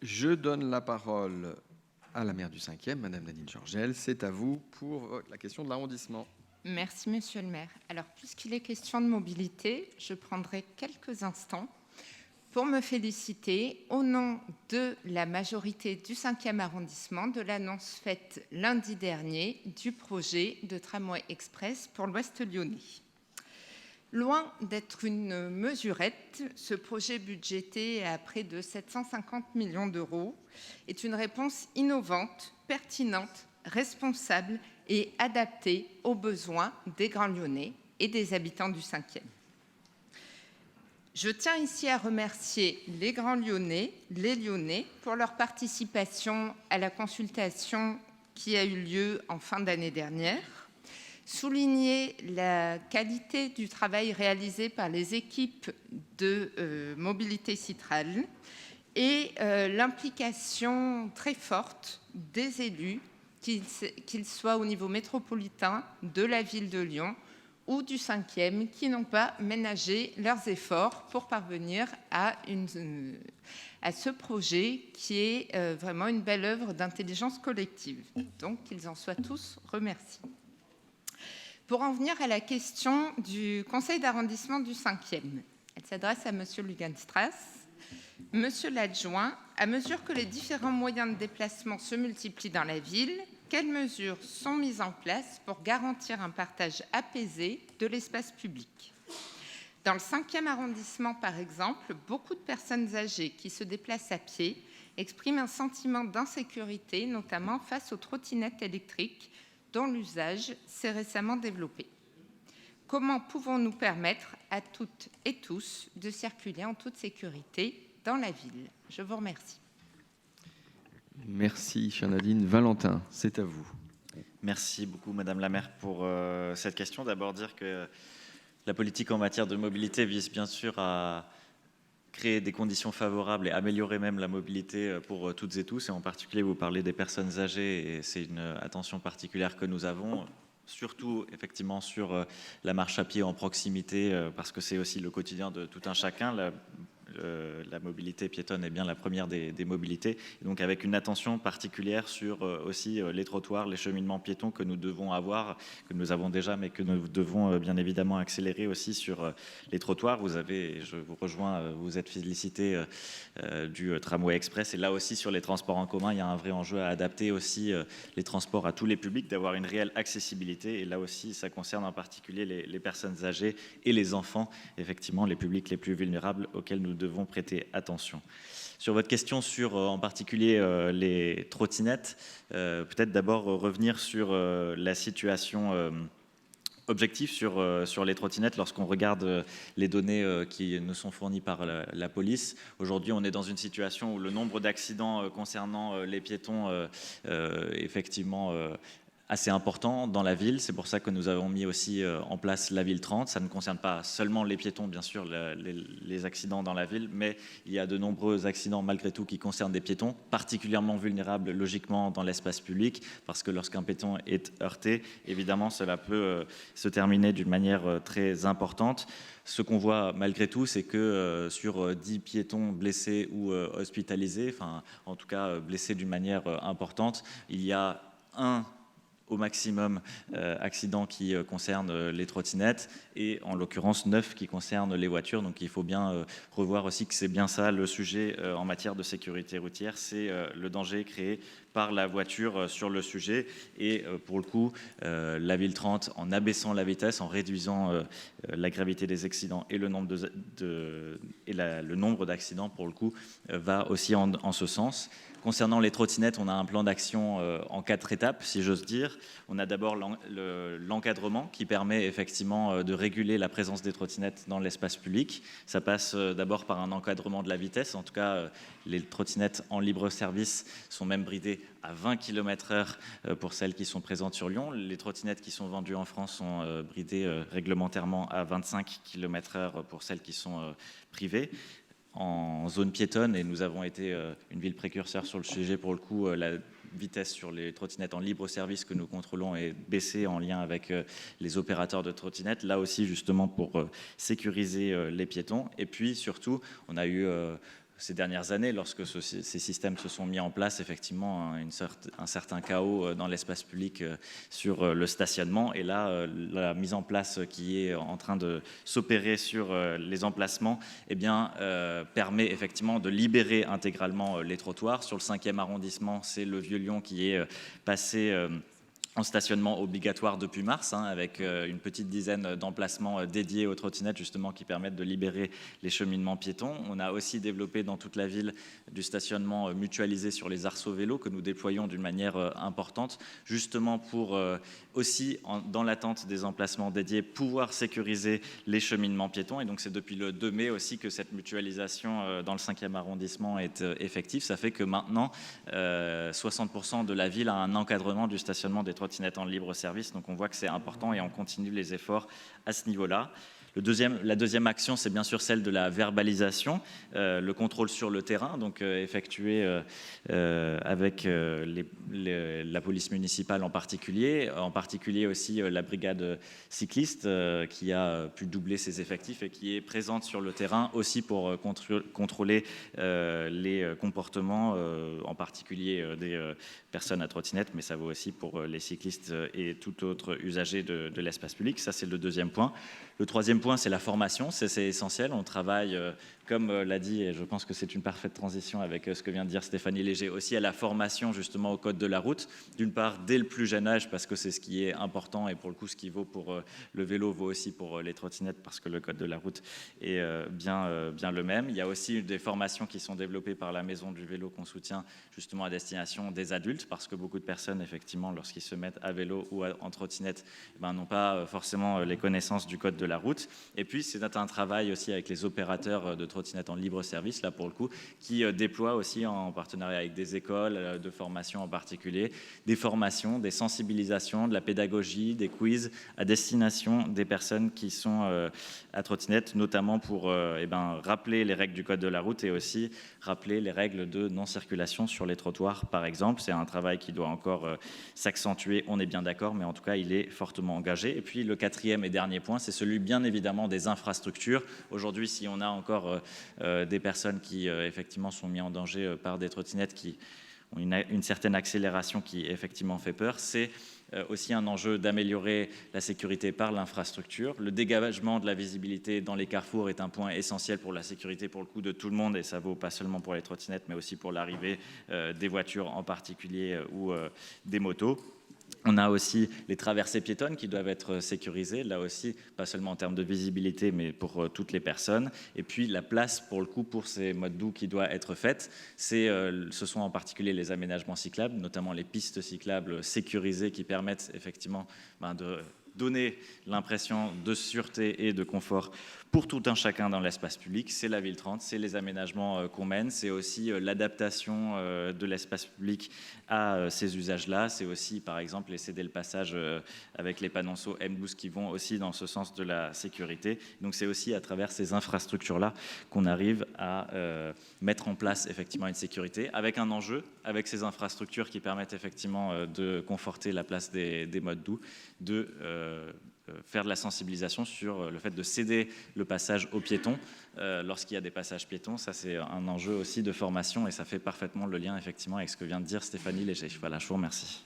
Je donne la parole à la maire du 5e, Madame Nadine Georgel. C'est à vous pour la question de l'arrondissement. Merci, Monsieur le maire. Alors, puisqu'il est question de mobilité, je prendrai quelques instants pour me féliciter au nom de la majorité du 5e arrondissement de l'annonce faite lundi dernier du projet de tramway express pour l'Ouest lyonnais. Loin d'être une mesurette, ce projet budgété à près de 750 millions d'euros est une réponse innovante, pertinente, responsable et adaptée aux besoins des Grands Lyonnais et des habitants du 5e. Je tiens ici à remercier les Grands Lyonnais, les Lyonnais, pour leur participation à la consultation qui a eu lieu en fin d'année dernière, souligner la qualité du travail réalisé par les équipes de Mobilité Citrale et l'implication très forte des élus, qu'ils soient au niveau métropolitain, de la ville de Lyon ou du 5e, qui n'ont pas ménagé leurs efforts pour parvenir à ce projet qui est vraiment une belle œuvre d'intelligence collective. Donc, qu'ils en soient tous remerciés. Pour en venir à la question du conseil d'arrondissement du 5e, elle s'adresse à Monsieur Lugenstrass. Monsieur l'adjoint, à mesure que les différents moyens de déplacement se multiplient dans la ville, quelles mesures sont mises en place pour garantir un partage apaisé de l'espace public? Dans le 5e arrondissement, par exemple, beaucoup de personnes âgées qui se déplacent à pied expriment un sentiment d'insécurité, notamment face aux trottinettes électriques dont l'usage s'est récemment développé. Comment pouvons-nous permettre à toutes et tous de circuler en toute sécurité dans la ville? Je vous remercie. Merci, chère Nadine. Valentin, c'est à vous. Merci beaucoup, Madame la maire, pour cette question. D'abord dire que la politique en matière de mobilité vise bien sûr à créer des conditions favorables et améliorer même la mobilité pour toutes et tous. Et en particulier, vous parlez des personnes âgées et c'est une attention particulière que nous avons. Surtout effectivement sur la marche à pied en proximité, parce que c'est aussi le quotidien de tout un chacun. La mobilité piétonne est bien la première des mobilités, et donc avec une attention particulière sur aussi les trottoirs, les cheminements piétons que nous devons avoir, que nous avons déjà, mais que nous devons bien évidemment accélérer aussi sur les trottoirs. Vous avez, je vous rejoins, vous êtes félicité du tramway express, et là aussi sur les transports en commun, il y a un vrai enjeu à adapter aussi les transports à tous les publics, d'avoir une réelle accessibilité, et là aussi ça concerne en particulier les personnes âgées et les enfants, effectivement les publics les plus vulnérables auxquels nous devons prêter attention. Sur votre question sur en particulier les trottinettes, peut-être d'abord revenir sur la situation objective sur les trottinettes lorsqu'on regarde les données qui nous sont fournies par la police. Aujourd'hui, on est dans une situation où le nombre d'accidents concernant les piétons effectivement assez important dans la ville. C'est pour ça que nous avons mis aussi en place la ville 30. Ça ne concerne pas seulement les piétons, bien sûr, les accidents dans la ville, mais il y a de nombreux accidents malgré tout qui concernent des piétons, particulièrement vulnérables logiquement dans l'espace public, parce que lorsqu'un piéton est heurté, évidemment, cela peut se terminer d'une manière très importante. Ce qu'on voit malgré tout, c'est que sur 10 piétons blessés ou hospitalisés, enfin en tout cas blessés d'une manière importante, il y a un au maximum accidents qui concernent les trottinettes et en l'occurrence 9 qui concernent les voitures. Donc il faut bien revoir aussi que c'est bien ça le sujet en matière de sécurité routière, c'est le danger créé par la voiture sur le sujet. Et pour le coup, la ville 30, en abaissant la vitesse, en réduisant la gravité des accidents et le nombre le nombre d'accidents, pour le coup, va aussi en ce sens. Concernant les trottinettes, on a un plan d'action en 4 étapes, si j'ose dire. On a d'abord l'encadrement qui permet effectivement de réguler la présence des trottinettes dans l'espace public. Ça passe d'abord par un encadrement de la vitesse. En tout cas, les trottinettes en libre service sont même bridées à 20 km/h pour celles qui sont présentes sur Lyon. Les trottinettes qui sont vendues en France sont bridées réglementairement à 25 km/h pour celles qui sont privées. En zone piétonne, et nous avons été une ville précurseur sur le sujet pour le coup, la vitesse sur les trottinettes en libre service que nous contrôlons est baissée en lien avec les opérateurs de trottinettes, là aussi justement pour sécuriser les piétons. Et puis surtout, on a eu ces dernières années, lorsque ces systèmes se sont mis en place, effectivement, un certain chaos dans l'espace public sur le stationnement. Et là, la mise en place qui est en train de s'opérer sur les emplacements permet effectivement de libérer intégralement les trottoirs. Sur le 5e arrondissement, c'est le Vieux-Lyon qui est passé en stationnement obligatoire depuis mars, avec une petite dizaine d'emplacements dédiés aux trottinettes, justement, qui permettent de libérer les cheminements piétons. On a aussi développé dans toute la ville du stationnement mutualisé sur les arceaux vélos que nous déployons d'une manière importante, justement pour aussi, dans l'attente des emplacements dédiés, pouvoir sécuriser les cheminements piétons. Et donc c'est depuis le 2 mai aussi que cette mutualisation dans le 5e arrondissement est effective. Ça fait que maintenant, 60% de la ville a un encadrement du stationnement des trottinettes en libre service, donc on voit que c'est important et on continue les efforts à ce niveau-là. La deuxième action, c'est bien sûr celle de la verbalisation, le contrôle sur le terrain, donc effectué avec la police municipale en particulier aussi la brigade cycliste qui a pu doubler ses effectifs et qui est présente sur le terrain aussi pour contrôler les comportements, en particulier des personnes à trottinette, mais ça vaut aussi pour les cyclistes et tout autre usager de l'espace public. Ça, c'est le deuxième point. Le troisième point, c'est la formation. C'est essentiel. On travaille, comme l'a dit, et je pense que c'est une parfaite transition avec ce que vient de dire Stéphanie Léger, aussi à la formation justement au code de la route. D'une part, dès le plus jeune âge, parce que c'est ce qui est important, et pour le coup, ce qui vaut pour le vélo vaut aussi pour les trottinettes, parce que le code de la route est bien le même. Il y a aussi des formations qui sont développées par la Maison du vélo qu'on soutient justement à destination des adultes, parce que beaucoup de personnes, effectivement, lorsqu'ils se mettent à vélo ou en trottinette, n'ont pas forcément les connaissances du code de la route. Et puis, c'est un travail aussi avec les opérateurs de trottinettes en libre service, là pour le coup, qui déploient aussi en partenariat avec des écoles de formation en particulier, des formations, des sensibilisations, de la pédagogie, des quiz à destination des personnes qui sont à trottinette, notamment pour rappeler les règles du code de la route et aussi rappeler les règles de non-circulation sur les trottoirs, par exemple. C'est un travail qui doit encore s'accentuer, on est bien d'accord, mais en tout cas, il est fortement engagé. Et puis, le quatrième et dernier point, c'est celui, bien évidemment, des infrastructures. Aujourd'hui, si on a encore des personnes qui, effectivement, sont mises en danger par des trottinettes qui ont une certaine accélération qui, effectivement, fait peur, c'est aussi un enjeu d'améliorer la sécurité par l'infrastructure. Le dégagement de la visibilité dans les carrefours est un point essentiel pour la sécurité, pour le coup, de tout le monde, et ça vaut pas seulement pour les trottinettes, mais aussi pour l'arrivée des voitures en particulier ou des motos. On a aussi les traversées piétonnes qui doivent être sécurisées, là aussi, pas seulement en termes de visibilité, mais pour toutes les personnes. Et puis la place, pour le coup, pour ces modes doux qui doit être faite, ce sont en particulier les aménagements cyclables, notamment les pistes cyclables sécurisées qui permettent effectivement de donner l'impression de sûreté et de confort pour tout un chacun dans l'espace public. C'est la Ville 30, c'est les aménagements qu'on mène, c'est aussi l'adaptation de l'espace public à ces usages-là, c'est aussi par exemple les céder le passage avec les panonceaux M12 qui vont aussi dans ce sens de la sécurité. Donc c'est aussi à travers ces infrastructures-là qu'on arrive à mettre en place effectivement une sécurité avec un enjeu, avec ces infrastructures qui permettent effectivement de conforter la place des modes doux, de faire de la sensibilisation sur le fait de céder le passage aux piétons lorsqu'il y a des passages piétons. Ça, c'est un enjeu aussi de formation et ça fait parfaitement le lien effectivement avec ce que vient de dire Stéphanie Léger. Voilà, je vous remercie.